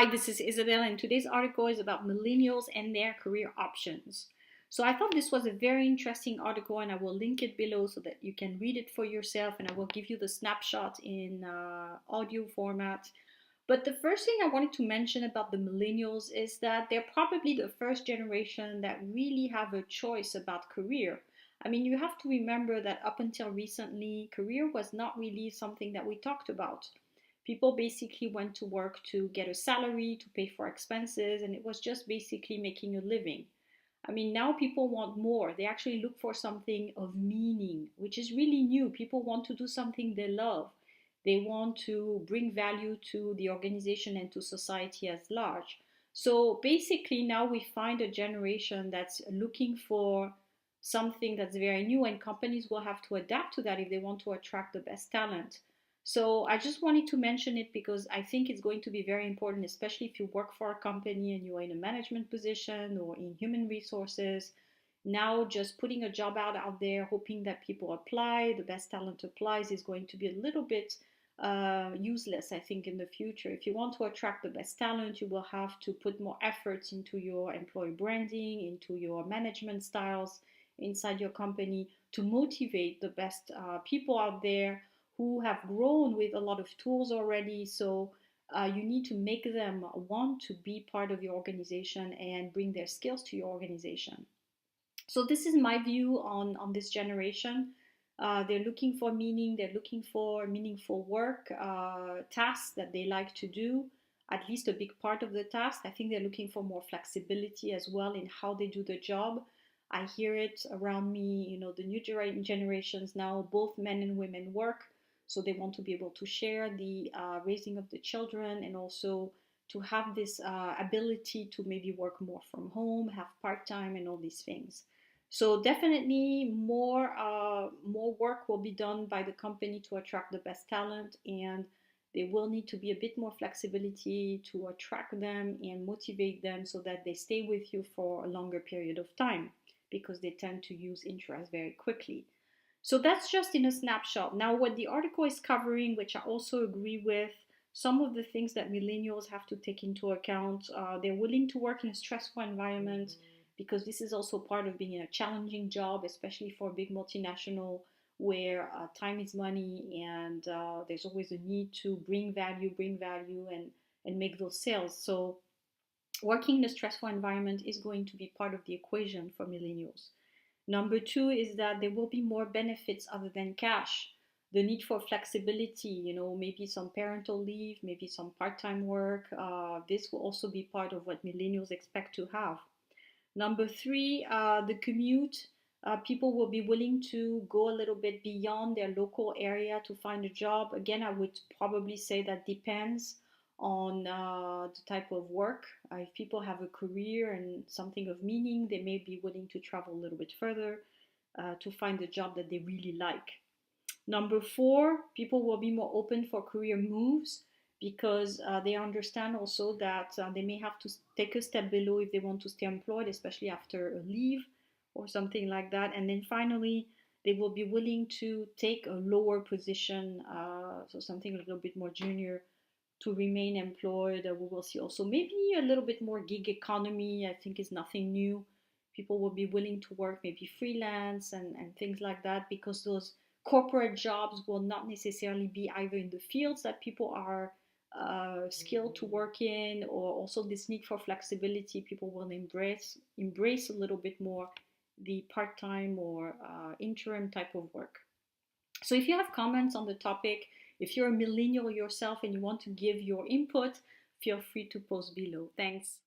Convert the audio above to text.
Hi, this is Isabel, and today's article is about millennials and their career options. So I thought this was a very interesting article, and I will link it below so that you can read it for yourself, and I will give you the snapshot in audio format. But the first thing I wanted to mention about the millennials is that they're probably the first generation that really have a choice about career. I mean, you have to remember that up until recently, career was not really something that we talked about. People basically went to work to get a salary, to pay for expenses, and it was just basically making a living. I mean, now people want more. They actually look for something of meaning, which is really new. People want to do something they love. They want to bring value to the organization and to society as large. So basically, now we find a generation that's looking for something that's very new, and companies will have to adapt to that if they want to attract the best talent. So I just wanted to mention it because I think it's going to be very important, especially if you work for a company and you're in a management position or in human resources. Now, just putting a job out there, hoping that people apply, the best talent applies, is going to be a little bit useless, I think, in the future. If you want to attract the best talent, you will have to put more efforts into your employee branding, into your management styles inside your company to motivate the best people out there who have grown with a lot of tools already. So you need to make them want to be part of your organization and bring their skills to your organization. So this is my view on this generation. They're looking for meaning, they're looking for meaningful work, tasks that they like to do, at least a big part of the task. I think they're looking for more flexibility as well in how they do the job. I hear it around me, the new generations now, both men and women work. So they want to be able to share the raising of the children and also to have this ability to maybe work more from home, have part time, and all these things. So definitely more work will be done by the company to attract the best talent, and there will need to be a bit more flexibility to attract them and motivate them so that they stay with you for a longer period of time because they tend to use interest very quickly. So that's just in a snapshot. Now, what the article is covering, which I also agree with, some of the things that millennials have to take into account. They're willing to work in a stressful environment because this is also part of being in a challenging job, especially for a big multinational where time is money and there's always a need to bring value, and make those sales. So working in a stressful environment is going to be part of the equation for millennials. Number two is that there will be more benefits other than cash. The need for flexibility, maybe some parental leave, maybe some part time work. This will also be part of what millennials expect to have. Number three, the commute. People will be willing to go a little bit beyond their local area to find a job. Again, I would probably say that depends on the type of work. If people have a career and something of meaning, they may be willing to travel a little bit further to find a job that they really like. Number four, people will be more open for career moves because they understand also that they may have to take a step below if they want to stay employed, especially after a leave or something like that. And then finally, they will be willing to take a lower position, so something a little bit more junior to remain employed. We will see also maybe a little bit more gig economy. I think is nothing new. People will be willing to work maybe freelance and things like that because those corporate jobs will not necessarily be either in the fields that people are skilled to work in, or also this need for flexibility. People will embrace a little bit more the part-time or interim type of work. So if you have comments on the topic, if you're a millennial yourself and you want to give your input, feel free to post below. Thanks.